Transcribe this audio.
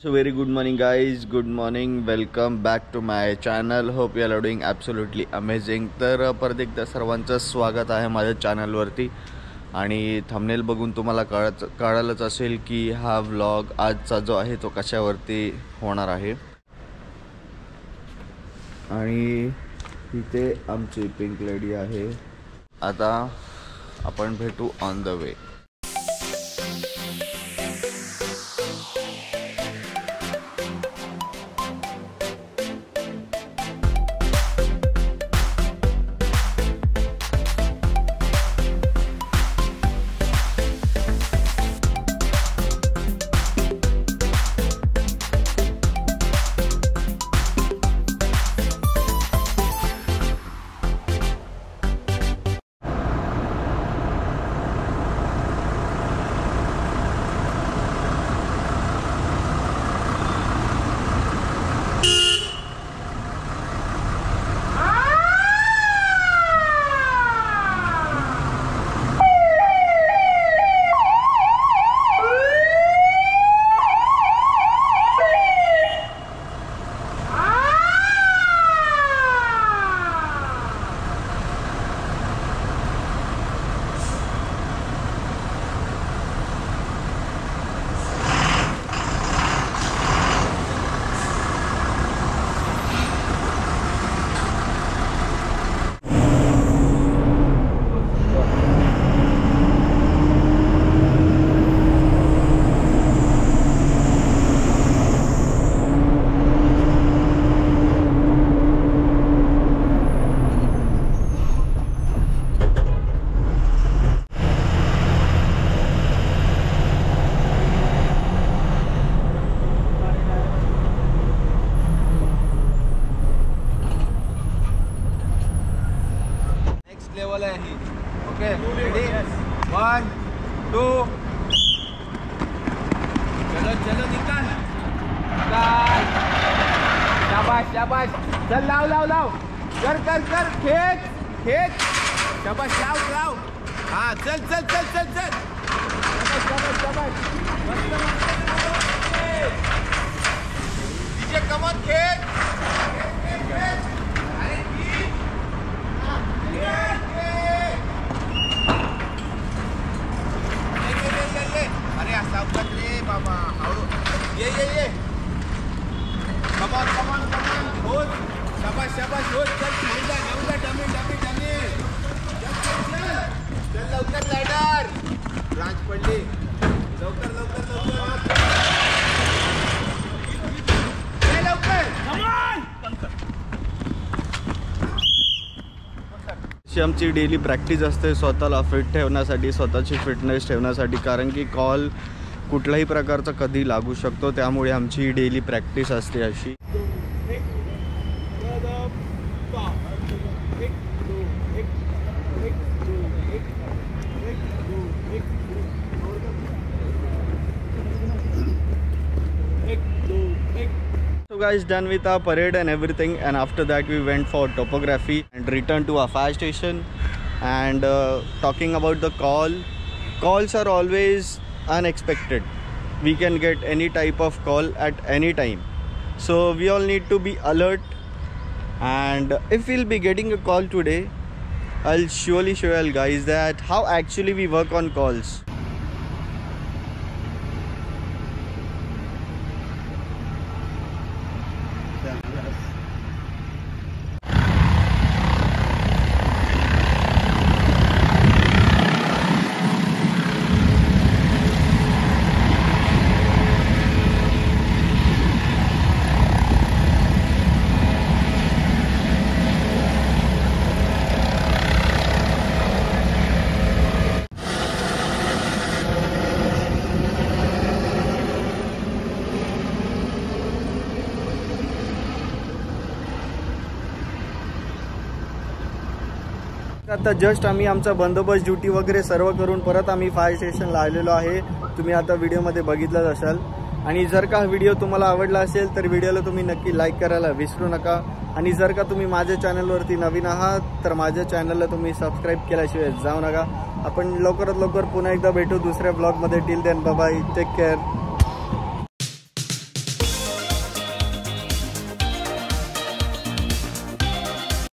So very good morning guys, good morning, welcome back to my channel. Hope you are doing absolutely amazing. तर परत एकदा सर्वांचं स्वागत आहे माझ्या चॅनलवरती. आणि थंबनेल बघून तुम्हाला कळलंच असेल की हा व्लॉग आजचा जो आहे तो कशावरती होणार आहे. आणि इथे आमची पिंक लेडी आहे. आता आपण भेटू on the way. Okay, ready? 1, 2. चलो निकाल. शाबाश. चल लाव. कर. खेच. शाबाश लाव. हाँ चल. शाबाश. डीजे कमर खेच. बाबा ये come on होत शाबाश होत चल नेऊन डमी चल लवकर लायडर ब्रांच पडली लवकर आमची डेली प्रॅक्टिस असते स्वतःला फिट ठेवण्यासाठी, स्वतःची फिटनेस ठेवण्यासाठी. कारण की कॉल कुठल्याही प्रकारचा कधी लागू शकतो, त्यामुळे आमची डेली प्रॅक्टिस असते अशी. So guys, done with our parade and everything, and after that we went for topography and returned to our fire station. And talking about the calls are always unexpected. We can get any type of call at any time, so we all need to be alert. And if we'll be getting a call today, I'll surely show you guys that how actually we work on calls. आता just आम्ही आमचा बंदोबस्त duty वगैरे सर्व करून परत आम्ही fire स्टेशनला आलेलो आहे. तुम्ही आता व्हिडिओमध्ये बघितलंच असाल. आणि जर का व्हिडिओ तुम्हाला आवडला असेल तर व्हिडिओला तुम्ही नक्की लाईक करायला विसरू नका. आणि जर का तुम्ही माझ्या चॅनलवरती नवीन आहात तर माझ्या चॅनलला तुम्ही सबस्क्राईब केल्याशिवाय जाऊ नका. आपण लवकरात लवकर पुन्हा एकदा भेटू दुसऱ्या ब्लॉगमध्ये. Till then bye bye, take care.